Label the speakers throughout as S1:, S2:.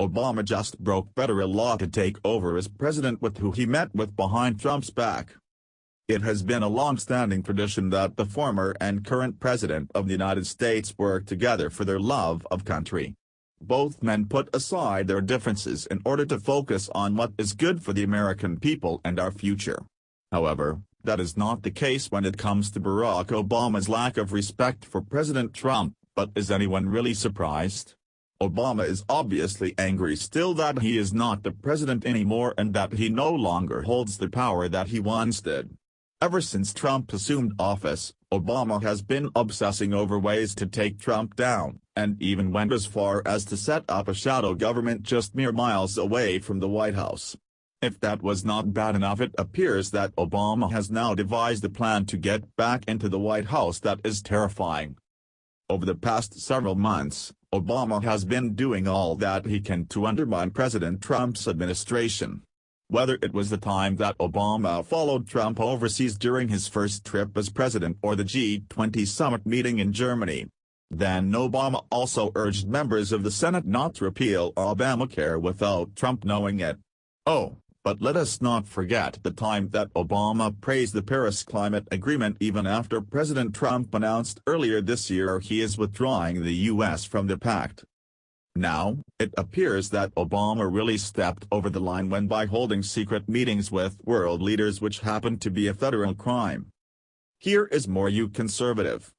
S1: Obama just broke federal law to take over as president with who he met with behind Trump's back. It has been a long-standing tradition that the former and current president of the United States work together for their love of country. Both men put aside their differences in order to focus on what is good for the American people and our future. However, that is not the case when it comes to Barack Obama's lack of respect for President Trump, but is anyone really surprised? Obama is obviously angry still that he is not the president anymore and that he no longer holds the power that he once did. Ever since Trump assumed office, Obama has been obsessing over ways to take Trump down, and even went as far as to set up a shadow government just mere miles away from the White House. If that was not bad enough, it appears that Obama has now devised a plan to get back into the White House that is terrifying. Over the past several months, Obama has been doing all that he can to undermine President Trump's administration. Whether it was the time that Obama followed Trump overseas during his first trip as president or the G20 summit meeting in Germany. Then Obama also urged members of the Senate not to repeal Obamacare without Trump knowing it. Oh, but let us not forget the time that Obama praised the Paris Climate Agreement even after President Trump announced earlier this year he is withdrawing the U.S. from the pact. Now, it appears that Obama really stepped over the line when by holding secret meetings with world leaders, which happened to be a federal crime. Here is more conservative.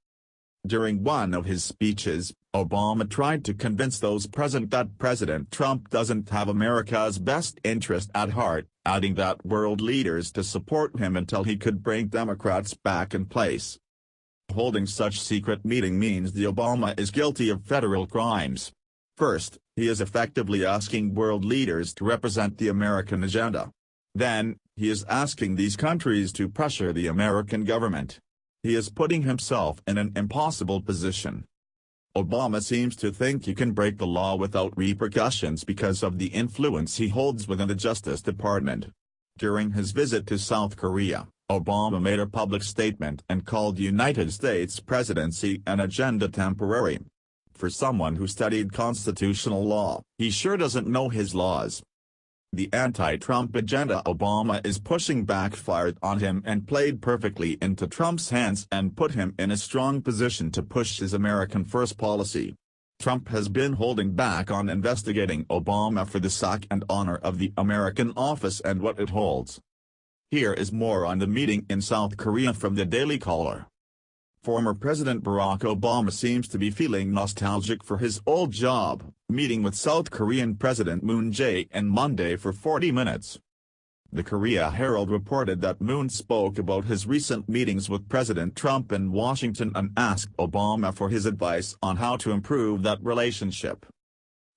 S1: During one of his speeches, Obama tried to convince those present that President Trump doesn't have America's best interest at heart, adding that world leaders to support him until he could bring Democrats back in place. Holding such secret meeting means the Obama is guilty of federal crimes. First, he is effectively asking world leaders to represent the American agenda. Then, he is asking these countries to pressure the American government. He is putting himself in an impossible position. Obama seems to think he can break the law without repercussions because of the influence he holds within the Justice Department. During his visit to South Korea, Obama made a public statement and called the United States presidency an agenda temporary. For someone who studied constitutional law, he sure doesn't know his laws. The anti-Trump agenda Obama is pushing backfired on him and played perfectly into Trump's hands and put him in a strong position to push his American First policy. Trump has been holding back on investigating Obama for the sack and honor of the American office and what it holds. Here is more on the meeting in South Korea from the Daily Caller. Former President Barack Obama seems to be feeling nostalgic for his old job, meeting with South Korean President Moon Jae-in Monday for 40 minutes. The Korea Herald reported that Moon spoke about his recent meetings with President Trump in Washington and asked Obama for his advice on how to improve that relationship.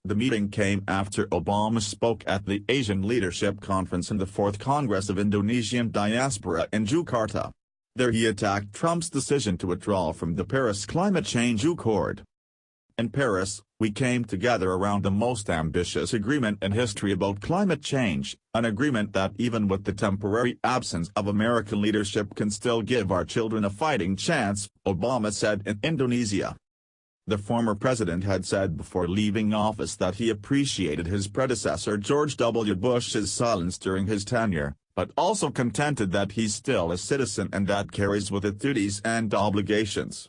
S1: The meeting came after Obama spoke at the Asian Leadership Conference in the 4th Congress of Indonesian Diaspora in Jakarta. There he attacked Trump's decision to withdraw from the Paris Climate Change Accord. In Paris, we came together around the most ambitious agreement in history about climate change, an agreement that even with the temporary absence of American leadership can still give our children a fighting chance, Obama said in Indonesia. The former president had said before leaving office that he appreciated his predecessor George W. Bush's silence during his tenure, but also contended that he's still a citizen and that carries with it duties and obligations.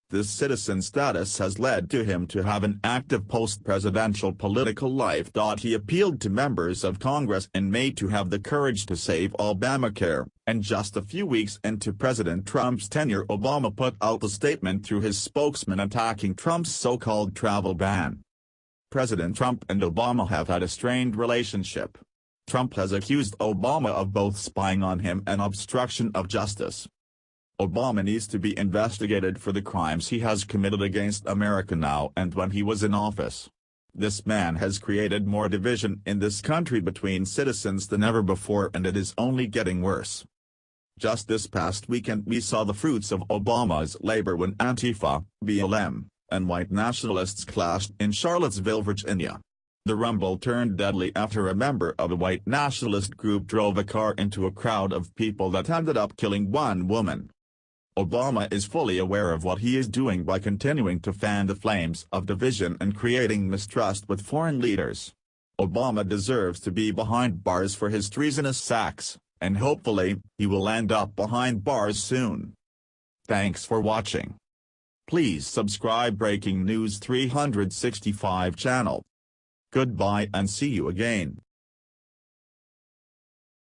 S1: This citizen status has led to him to have an active post-presidential political life. He appealed to members of Congress in May to have the courage to save Obamacare, and just a few weeks into President Trump's tenure, Obama put out a statement through his spokesman attacking Trump's so-called travel ban. President Trump and Obama have had a strained relationship. Trump has accused Obama of both spying on him and obstruction of justice. Obama needs to be investigated for the crimes he has committed against America now and when he was in office. This man has created more division in this country between citizens than ever before, and it is only getting worse. Just this past weekend we saw the fruits of Obama's labor when Antifa, BLM, and white nationalists clashed in Charlottesville, Virginia. The rumble turned deadly after a member of a white nationalist group drove a car into a crowd of people that ended up killing one woman. Obama is fully aware of what he is doing by continuing to fan the flames of division and creating mistrust with foreign leaders. Obama deserves to be behind bars for his treasonous sacks, and hopefully, he will end up behind bars soon. Thanks for watching. Please subscribe Breaking News 365 channel. Goodbye and see you again.